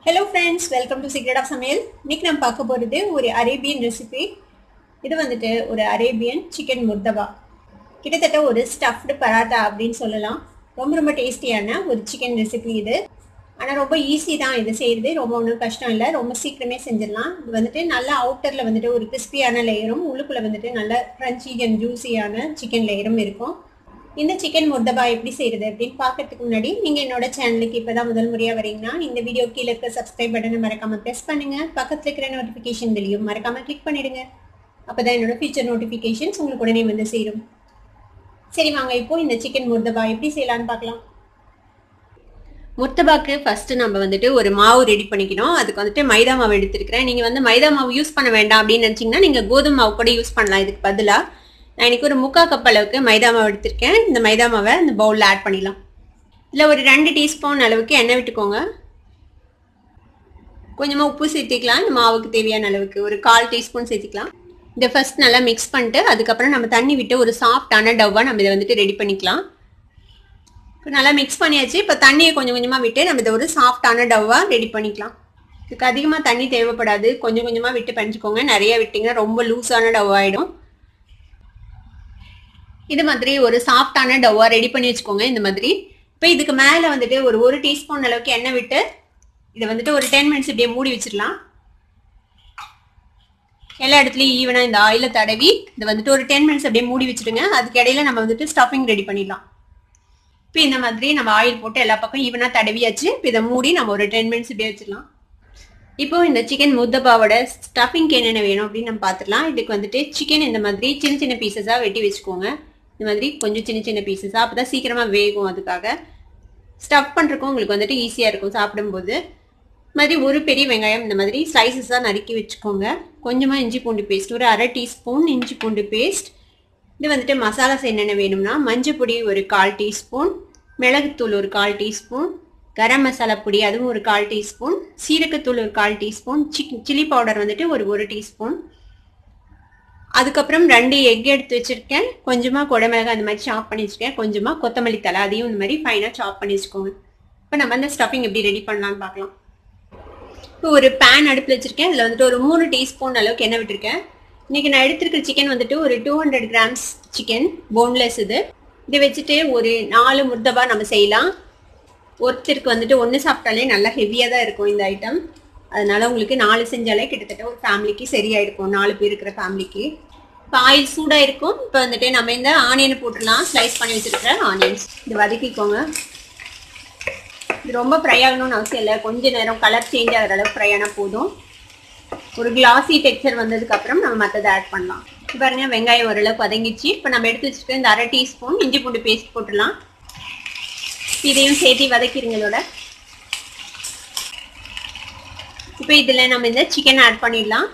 Hello friends, welcome to Secret of Samil. இன்னைக்கு நம்ம பார்க்க போறது ஒரு அரேபியன் ரெசிபி. இது வந்துட்டு ஒரு அரேபியன் சிக்கன் முர்தபா. கிட்டத்தட்ட ஒரு ஸ்டஃப்டு பராட்டா அப்படின்னு சொல்லலாம். ரொம்ப டேஸ்டியான ஒரு சிக்கன் ரெசிபி இது. ஆனா ரொம்ப ஈஸி தான் இது செய்யறது. ரொம்ப ஒன்றும் கஷ்டம் இல்லை. ரொம்ப சீக்கிரமே செஞ்சிடலாம். இது வந்துட்டு நல்ல அவுட்டர்ல வந்துட்டு ஒரு கிறிஸ்பியான லேயரும் உள்ளுக்குள்ள வந்துட்டு நல்ல கிரன்ச்சி அண்ட் ஜூசியான சிக்கன் லேயரும் இருக்கும். இந்த சிக்கன் முர்தபா எப்படி செய்யறது அப்படின்னு பார்க்கறதுக்கு முன்னாடி நீங்க என்னோட சேனலுக்கு இப்பதான் முதல் முறையா வரீங்கன்னா இந்த வீடியோ கீழே இருக்க சப்ஸ்கிரைப் பட்டனை மறக்காம பிரஸ் பண்ணுங்க. பக்கத்துல இருக்கிற நோட்டிபிகேஷன் பெல்லையும் மறக்காம கிளிக் பண்ணிடுங்க. அப்பதான் என்னோட ஃபியூச்சர் நோட்டிபிகேஷன்ஸ் உங்களுக்கு உடனே வந்து சேரும். சரி வாங்க இப்போ இந்த சிக்கன் முர்தபா எப்படி செய்யலாம்னு பார்க்கலாம். முர்தபாக்கு ஃபர்ஸ்ட் நம்ம வந்துட்டு ஒரு மாவு ரெடி பண்ணிக்கணும். அதுக்கு வந்துட்டு மைதா மாவு எடுத்துருக்கிறேன். நீங்க வந்து மைதா மாவு யூஸ் பண்ண வேண்டாம் அப்படின்னு நினைச்சீங்கன்னா நீங்க கோதுமை மாவு கூட யூஸ் பண்ணலாம். இதுக்கு பதிலா நான் இன்னைக்கு ஒரு 3/4 கப் அளவுக்கு மைதா மாவு எடுத்திருக்கேன். இந்த மைதா மாவை இந்த பவுலில் ஆட் பண்ணிடலாம். இல்லை ஒரு 2 டீஸ்பூன் அளவுக்கு எண்ணெய் விட்டுக்கோங்க. கொஞ்சமாக உப்பு சேர்த்திக்கலாம். இந்த மாவுக்கு தேவையான அளவுக்கு ஒரு 1/4 டீஸ்பூன் சேர்த்திக்கலாம். இதை ஃபர்ஸ்ட் நல்லா மிக்ஸ் பண்ணிட்டு அதுக்கப்புறம் நம்ம தண்ணி விட்டு ஒரு சாஃப்டான டவ்வாக நம்ம இதை வந்துட்டு ரெடி பண்ணிக்கலாம். இப்போ நல்லா மிக்ஸ் பண்ணியாச்சு. இப்போ தண்ணியை கொஞ்சம் கொஞ்சமாக விட்டு நம்ம இதை ஒரு சாஃப்டான டவ்வாக ரெடி பண்ணிக்கலாம். இதுக்கு அதிகமாக தண்ணி தேவைப்படாது. கொஞ்சம் கொஞ்சமாக விட்டு பண்ணிக்கோங்க. நிறைய விட்டிங்கன்னா ரொம்ப லூஸான டவ்வாகிடும். இது மாதிரி ஒரு சாஃப்டான டவ்வா ரெடி பண்ணி வச்சுக்கோங்க. இந்த மாதிரி இப்போ இதுக்கு மேலே வந்துட்டு ஒரு டீஸ்பூன் அளவுக்கு எண்ணெய் விட்டு இதை வந்துட்டு ஒரு 10 மினிட்ஸ் இப்படியே மூடி வச்சிடலாம். எல்லா இடத்துலையும் ஈவனாக இந்த ஆயிலை தடவி இதை வந்துட்டு ஒரு 10 மினிட்ஸ் அப்படியே மூடி வச்சுடுங்க. அதுக்கு இடையில நம்ம வந்துட்டு ஸ்டஃபிங் ரெடி பண்ணிடலாம். இப்போ இந்த மாதிரி நம்ம ஆயில் போட்டு எல்லா பக்கம் ஈவனாக தடவியாச்சு. இப்போ இதை மூடி நம்ம ஒரு 10 மினிட்ஸ் இப்படியே வச்சிடலாம். இப்போ இந்த சிக்கன் முர்தபாவோட ஸ்டஃபிங்க்கு என்னென்ன வேணும் அப்படின்னு நம்ம பார்த்துடலாம். இதுக்கு வந்துட்டு சிக்கன் இந்த மாதிரி சின்ன சின்ன பீசஸாக வெட்டி வச்சுக்கோங்க. இந்த மாதிரி கொஞ்சம் சின்ன சின்ன பீசஸாக அப்போ தான் சீக்கிரமாக வேகும். அதுக்காக ஸ்டஃப் பண்ணுறக்கும் உங்களுக்கு வந்துட்டு ஈஸியாக இருக்கும் சாப்பிடும்போது. இது மாதிரி ஒரு பெரிய வெங்காயம் இந்த மாதிரி ஸ்லைசஸாக நறுக்கி வச்சுக்கோங்க. கொஞ்சமாக இஞ்சி பூண்டு பேஸ்ட் ஒரு 1/2 டீஸ்பூன் இஞ்சி பூண்டு பேஸ்ட். இது வந்துட்டு மசாலாஸ் என்னென்ன வேணும்னா மஞ்சள் பொடி ஒரு 1/4 டீஸ்பூன், மிளகுத்தூள் ஒரு 1/4 டீஸ்பூன், கரம் மசாலா பொடி அதுவும் ஒரு 1/4 டீஸ்பூன், சீரகத்தூள் ஒரு 1/4 டீஸ்பூன், சில்லி பவுடர் வந்துட்டு ஒரு டீஸ்பூன். அதுக்கப்புறம் 2 எக் எடுத்து வச்சிருக்கேன். கொஞ்சமாக குடமிளகாய் அந்த மாதிரி சாப் பண்ணி வச்சுருக்கேன். கொஞ்சமாக கொத்தமல்லி தலை அதையும் இந்த மாதிரி ஃபைனாக சாப் பண்ணி வச்சுக்கோங்க. இப்போ நம்ம அந்த ஸ்டஃபிங் எப்படி ரெடி பண்ணலான்னு பார்க்கலாம். இப்போ ஒரு பேன் அடுப்பில் வச்சுருக்கேன். இதில் வந்துட்டு ஒரு 3 டீஸ்பூன் அளவுக்கு எண்ணெய் விட்டுருக்கேன். இன்றைக்கி நான் எடுத்துருக்க சிக்கன் வந்துட்டு ஒரு 200 கிராம்ஸ் சிக்கன் போன்லெஸ். இதை வச்சுட்டு ஒரு 4 முர்தபா நம்ம செய்யலாம். ஒருத்தருக்கு வந்துட்டு 1 சாப்பிட்டாலே நல்லா ஹெவியாக தான் இருக்கும் இந்த ஐட்டம். அதனால உங்களுக்கு 4 செஞ்சாலே கிட்டத்தட்ட ஒரு ஃபேமிலிக்கு சரியாக இருக்கும். 4 பேர் இருக்கிற ஃபேமிலிக்கு. இப்போ ஆயில் சூடாக இருக்கும். இப்போ வந்துட்டு நம்ம இந்த ஆனியனை போட்டுடலாம். ஸ்லைஸ் பண்ணி வச்சுருக்கிற ஆனியன்ஸ் இது வதக்கிக்கோங்க. இது ரொம்ப ஃப்ரை ஆகணும்னு அவசியம் இல்லை. கொஞ்சம் நேரம் கலர் சேஞ்ச் ஆகிற அளவுக்கு ஃப்ரை ஆனால் போதும். ஒரு கிளாஸி டெக்ஸ்சர் வந்ததுக்கப்புறம் நம்ம மற்றதை ஆட் பண்ணலாம். பாருங்க வெங்காயம் ஓரளவுக்கு வதங்கிச்சு. இப்போ நம்ம எடுத்து வச்சுட்டு இந்த 1/2 டீஸ்பூன் இஞ்சி பூண்டு பேஸ்ட் போட்டுடலாம். இதையும் சேர்த்து வதக்கிடுங்க. இதோட இப்போ இதில் நம்ம இந்த சிக்கன் ஆட் பண்ணிடலாம்.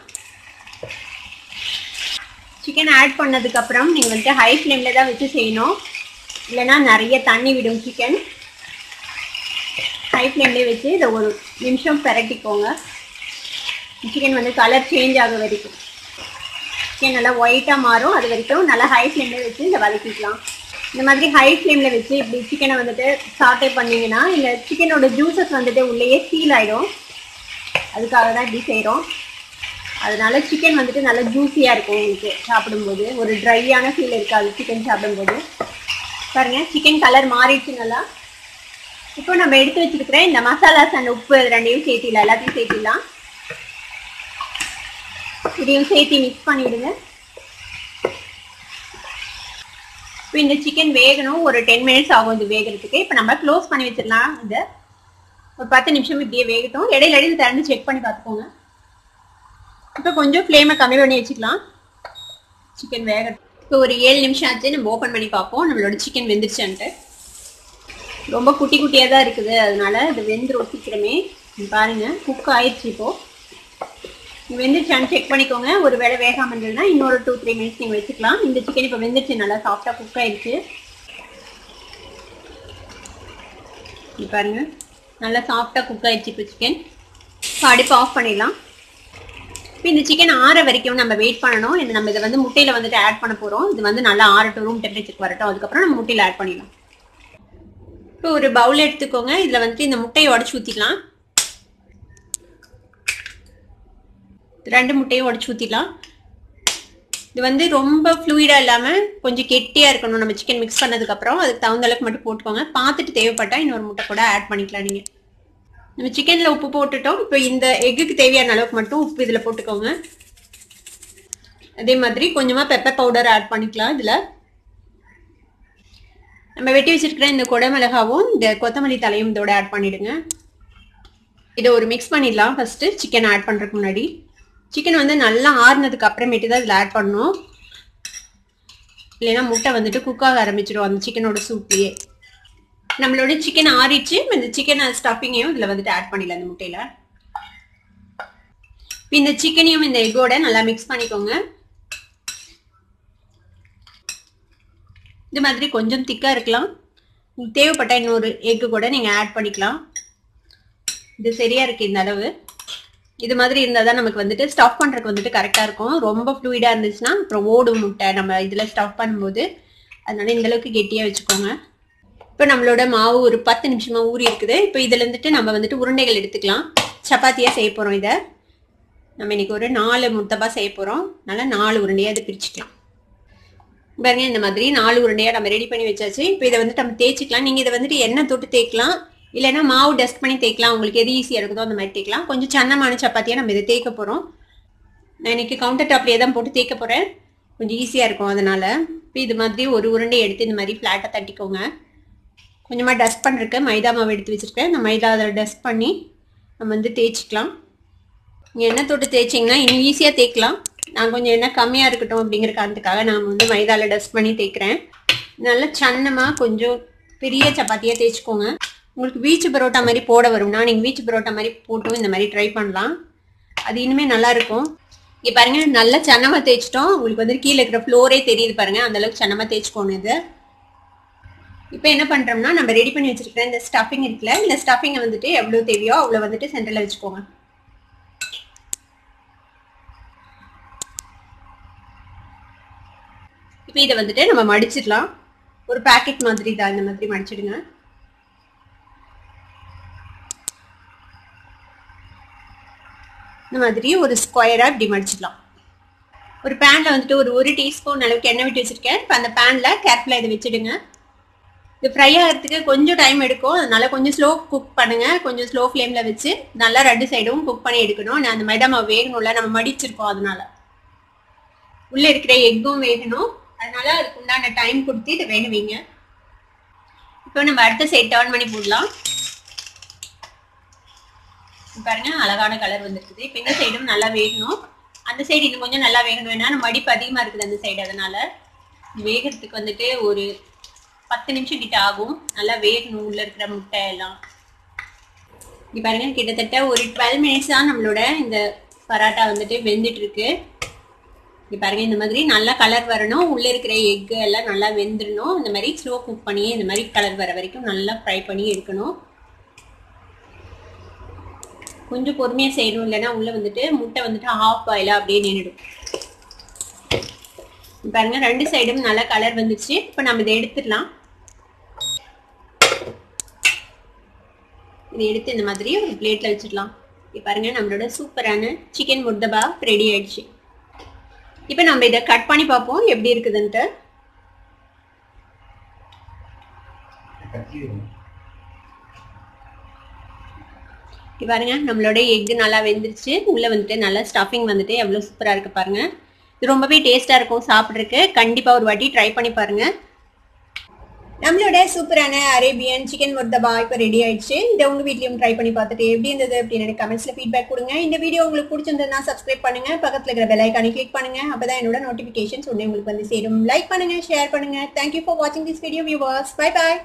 சிக்கன் ஆட் பண்ணதுக்கப்புறம் நீங்கள் வந்துட்டு ஹை ஃப்ளேமில் தான் வச்சு செய்யணும். இல்லைன்னா நிறைய தண்ணி விடும் சிக்கன். ஹை ஃப்ளேம்லேயே வச்சு இதை ஒரு நிமிஷம் பிரட்டிக்கோங்க. சிக்கன் வந்து கலர் சேஞ்ச் ஆக வரைக்கும் சிக்கன் நல்லா ஒயிட்டாக மாறும். அது வரைக்கும் நல்லா ஹை ஃப்ளேம்லேயே வச்சு இதை வதக்கிக்கலாம். இந்த மாதிரி ஹை ஃப்ளேமில் வச்சு இப்படி சிக்கனை வந்துட்டு சாட்டே பண்ணிங்கன்னா இந்த சிக்கனோட ஜூஸஸ் வந்துட்டு உள்ளேயே ஃபீல் ஆகிடும். அதுக்காக தான் இப்படி செய்கிறோம். அதனால சிக்கன் வந்துட்டு நல்லா ஜூஸியாக இருக்கும். உங்களுக்கு சாப்பிடும்போது ஒரு ட்ரையான ஃபீல் இருக்காது சிக்கன் சாப்பிடும்போது. பாருங்கள் சிக்கன் கலர் மாறிடுச்சு நல்லா. இப்போ நம்ம எடுத்து வச்சுருக்கிற இந்த மசாலாஸ் அண்ட் உப்பு ரெண்டையும் சேர்த்திடலாம். எல்லாத்தையும் சேர்த்திடலாம். இதையும் சேர்த்து மிக்ஸ் பண்ணிவிடுங்க. இப்போ இந்த சிக்கன் வேகணும். ஒரு 10 மினிட்ஸ் ஆகும் இது வேகிறதுக்கு. இப்போ நம்ம க்ளோஸ் பண்ணி வச்சிடலாம். இதை ஒரு 10 நிமிஷம் இப்படியே வேகட்டும். இடையில திறந்து செக் பண்ணி பார்த்துக்கோங்க. இப்போ கொஞ்சம் ஃப்ளேமை கம்மி பண்ணி வச்சுக்கலாம். சிக்கன் வேகட்டும். இப்போ ஒரு 7 நிமிஷம் ஆச்சு. நம்ம ஓப்பன் பண்ணி பார்ப்போம் நம்மளோட சிக்கன் வெந்துருச்சான்ட்டு. ரொம்ப குட்டி குட்டியாக தான் இருக்குது. அதனால இது வெந்துடும் சீக்கிரமே. பாருங்கள் குக் ஆயிடுச்சு. இப்போது வெந்துருச்சான்னு செக் பண்ணிக்கோங்க. ஒரு வேளை வேகாமல் இருந்ததுன்னா இன்னொரு 2-3 மினிட்ஸ் நீங்கள் வச்சுக்கலாம். இந்த சிக்கன் இப்போ வெந்துருச்சு. நல்லா சாஃப்டாக குக் ஆயிடுச்சு. இது பாருங்கள் நல்லா சாஃப்டாக குக் ஆயிடுச்சு இப்போ சிக்கன். இப்போ அடுப்பு ஆஃப் பண்ணிடலாம். இப்போ இந்த சிக்கன் ஆற வரைக்கும் நம்ம வெயிட் பண்ணணும். நம்ம இதை வந்து முட்டையில் வந்துட்டு ஆட் பண்ண போகிறோம். இது வந்து நல்லா ஆறட்டும், ரூம் டெம்பரேச்சருக்கு வரட்டும். அதுக்கப்புறம் நம்ம முட்டையில் ஆட் பண்ணிடலாம். இப்போ ஒரு பவுல் எடுத்துக்கோங்க. இதில் வந்துட்டு இந்த முட்டையை உடச்சி ஊற்றிக்கலாம். 2 முட்டையும் உடைச்சு ஊற்றிடலாம். இது வந்து ரொம்ப ஃப்ளூயிடாக இல்லாமல் கொஞ்சம் கெட்டியாக இருக்கணும். நம்ம சிக்கன் மிக்ஸ் பண்ணதுக்கப்புறம் அதுக்கு தகுந்த அளவுக்கு மட்டும் போட்டுக்கோங்க. பார்த்துட்டு தேவைப்பட்டால் இன்னொரு முட்டை கூட ஆட் பண்ணிக்கலாம். நீங்கள் நம்ம சிக்கனில் உப்பு போட்டுட்டோம். இப்போ இந்த எக்குக்கு தேவையான அளவுக்கு மட்டும் உப்பு இதில் போட்டுக்கோங்க. அதே மாதிரி கொஞ்சமாக பெப்பர் பவுடர் ஆட் பண்ணிக்கலாம். இதில் நம்ம வெட்டி வச்சிருக்கிற இந்த குடமிளகாவும் இந்த கொத்தமல்லி தலையும் இதோட ஆட் பண்ணிவிடுங்க. இதை ஒரு மிக்ஸ் பண்ணிடலாம். ஃபஸ்ட்டு சிக்கன் ஆட் பண்ணுறதுக்கு முன்னாடி சிக்கன் வந்து நல்லா ஆறுனதுக்கு அப்புறமேட்டு தான் இதில் ஆட் பண்ணணும். இல்லைன்னா முட்டை வந்துட்டு குக்காக ஆரம்பிச்சிடும் அந்த சிக்கனோட சூப்லேயே. நம்மளோட சிக்கன் ஆறிச்சு. இந்த சிக்கன் ஸ்டஃபிங்கையும் இதில் வந்துட்டு ஆட் பண்ணிடலாம் அந்த முட்டையில். இப்போ இந்த சிக்கனையும் இந்த எக்கோட நல்லா மிக்ஸ் பண்ணிக்கோங்க. இது மாதிரி கொஞ்சம் திக்காக இருக்கலாம். தேவைப்பட்ட இன்னொரு எக்கு கூட நீங்கள் ஆட் பண்ணிக்கலாம். இது சரியாக இருக்குது இந்த அளவு. இது மாதிரி இருந்தால் தான் நமக்கு வந்துட்டு ஸ்டஃப் பண்ணுறதுக்கு வந்துட்டு கரெக்டாக இருக்கும். ரொம்ப ஃப்ளூயிடாக இருந்துச்சுன்னா அப்புறம் ஓடும் முட்டை நம்ம இதில் ஸ்டஃப் பண்ணும்போது. அதனால இந்தளவுக்கு கெட்டியாக வச்சுக்கோங்க. இப்போ நம்மளோட மாவு ஒரு 10 நிமிஷமாக ஊறி இருக்குது. இப்போ இதில் இருந்துட்டு நம்ம வந்துட்டு உருண்டைகள் எடுத்துக்கலாம். சப்பாத்தியாக செய்ய போகிறோம். இதை நம்ம இன்றைக்கி ஒரு 4 முட்டப்பா செய்ய போகிறோம். அதனால் 4 உருண்டையாக இதை பிரிச்சுக்கலாம். பாருங்க இந்த மாதிரி 4 உருண்டையாக நம்ம ரெடி பண்ணி வச்சாச்சு. இப்போ இதை வந்துட்டு நம்ம தேய்ச்சிக்கலாம். நீங்கள் இதை வந்துட்டு எண்ணெய் தொட்டு தேய்க்கலாம், இல்லைன்னா மாவு டஸ்ட் பண்ணி தேய்க்கலாம். உங்களுக்கு எது ஈஸியாக இருக்குதோ அந்த மாதிரி தேய்க்கலாம். கொஞ்சம் சன்னமான சப்பாத்தியாக நம்ம இதை தேய்க்க போகிறோம். நான் இன்றைக்கி கவுண்டர் டாப்லேயே தான் போட்டு தேய்க்க போகிறேன். கொஞ்சம் ஈஸியாக இருக்கும் அதனால். இப்போ இது மாதிரி ஒரு உருண்டை எடுத்து இந்த மாதிரி ஃப்ளாட்டாக தட்டிக்கோங்க. கொஞ்சமாக டஸ்ட் பண்ணுறதுக்கு மைதா மாவு எடுத்து வச்சுருக்கேன். இந்த மைதா அதில் டஸ்ட் பண்ணி நம்ம வந்து தேய்ச்சிக்கலாம். நீங்கள் எண்ணெய் தொட்டு தேய்ச்சிங்கன்னா இன்னும் ஈஸியாக தேய்க்கலாம். நான் கொஞ்சம் எண்ணெய் கம்மியாக இருக்கட்டும் அப்படிங்கிற காரணத்துக்காக நான் வந்து மைதாவில் டஸ்ட் பண்ணி தேய்க்கிறேன். நல்லா சன்னமாக கொஞ்சம் பெரிய சப்பாத்தியாக தேய்ச்சிக்கோங்க. உங்களுக்கு வீச்சு பரோட்டா மாதிரி போட வரும்னா நீங்கள் வீச்சு பரோட்டா மாதிரி போட்டும் இந்த மாதிரி ட்ரை பண்ணலாம். அது இனிமேல் நல்லாயிருக்கும். இங்கே பாருங்கள் நல்லா சன்னமாக தேய்ச்சிட்டோம். உங்களுக்கு வந்து கீழே இருக்கிற ஃப்ளோரே தெரியுது பாருங்கள். அந்தளவுக்கு சன்னமாக தேய்ச்சிக்கோணும் இது. இப்போ என்ன பண்ணுறோம்னா நம்ம ரெடி பண்ணி வச்சுருக்கிற இந்த ஸ்டஃபிங் இருக்குல்ல, இந்த ஸ்டஃபிங்கை வந்துட்டு எவ்வளோ தேவையோ அவ்வளோ வந்துட்டு சென்டரில் வச்சுக்கோங்க. இப்போ இதை வந்துட்டு நம்ம மடிச்சிடலாம். ஒரு பேக்கெட் மாதிரி தான் இந்த மாதிரி மடிச்சிடுங்க. இந்த மாதிரி ஒரு ஸ்கொயராக இப்படி மடிச்சிடலாம். ஒரு பேனில் வந்துட்டு ஒரு டீஸ்பூன் அளவுக்கு எண்ணெய் விட்டு வச்சுருக்கேன். இப்போ அந்த பேனில் கேர்ஃபுல்லாக இதை வச்சுடுங்க. இது ஃப்ரை ஆகிறதுக்கு கொஞ்சம் டைம் எடுக்கும். அதனால கொஞ்சம் ஸ்லோ குக் பண்ணுங்கள். கொஞ்சம் ஸ்லோ ஃப்ளேமில் வச்சு நல்லா 2 சைடும் குக் பண்ணி எடுக்கணும். நான் அந்த மைதா மாவு வேகணும்ல, நம்ம மடிச்சிருக்கோம். அதனால உள்ளே இருக்கிற எக்கும் வேகணும். அதனால அதுக்கு உண்டான டைம் கொடுத்து இதை வேக வைங்க. இப்போ நம்ம அடுத்த சைடு டர்ன் பண்ணி போடலாம். பாருங்க அழகான கலர் வந்துருக்குது. இப்போ இந்த சைடும் நல்லா வேகணும். அந்த சைடு இன்னும் கொஞ்சம் நல்லா வேகணும். ஏன்னா மடிப்பு அதிகமாக இருக்குது அந்த சைடு. அதனால வேகிறதுக்கு வந்துட்டு ஒரு 10 நிமிஷம் கிட்ட ஆகும். நல்லா வேகணும் உள்ள இருக்கிற முட்டை எல்லாம். இங்கே பாருங்க கிட்டத்தட்ட ஒரு 12 மினிட்ஸ் தான் நம்மளோட இந்த பராட்டா வந்துட்டு வெந்துட்டு இருக்கு. இங்கே பாருங்க இந்த மாதிரி நல்லா கலர் வரணும். உள்ளே இருக்கிற எக்கு எல்லாம் நல்லா வெந்துடணும். இந்த மாதிரி ஸ்லோ குக் பண்ணி இந்த மாதிரி கலர் வர வரைக்கும் நல்லா ஃப்ரை பண்ணி எடுக்கணும். கொஞ்சம் பொறுமையாக செய்யணும். இல்லைன்னா உள்ளே வந்துட்டு முட்டை வந்துட்டு ஹாஃப் பாயிலாக அப்படியே நின்றுடும். பாருங்க 2 சைடும் நல்லா கலர் வந்துச்சு. இப்போ நம்ம இதை எடுத்துடலாம். இதை எடுத்து இந்த மாதிரி ஒரு பிளேட்டில் வச்சிடலாம். இப்போ பாருங்க நம்மளோட சூப்பரான சிக்கன் முர்தபா ரெடி ஆயிடுச்சு. இப்போ நம்ம இதை கட் பண்ணி பார்ப்போம் எப்படி இருக்குதுன்ட்டு. பாருங்க நம்மளோட எக் நல்லா வெந்துருச்சு. உள்ள வந்துட்டு நல்லா ஸ்டஃபிங் வந்துட்டு எவ்வளவு சூப்பரா இருக்கு பாருங்க. இது ரொம்பவே டேஸ்டா இருக்கும் சாப்பிட்றதுக்கு. கண்டிப்பா ஒரு வாட்டி ட்ரை பண்ணி பாருங்க. நம்மளோட சூப்பரான அரேபியன் சிக்கன் முர்தபா இப்போ ரெடி ஆயிடுச்சு. இதை உங்க வீட்லயும் ட்ரை பண்ணி பார்த்துட்டு எப்படி இருந்தது அப்படின்னு எனக்கு கமெண்ட்ஸ்ல ஃபீட்பேக் கொடுங்க. இந்த வீடியோ உங்களுக்கு பிடிச்சிருந்ததுன்னா சப்ஸ்கிரைப் பண்ணுங்க. பக்கத்துல இருக்கிற பெல் ஐகானை கிளிக் பண்ணுங்க. அப்பதான் என்னோட நோட்டிபிகேஷன்ஸ் உடனே உங்களுக்கு வந்து சேரும். லைக் பண்ணுங்க, ஷேர் பண்ணுங்க. தேங்க்யூ ஃபார் வாட்சிங் this video viewers. Bye bye.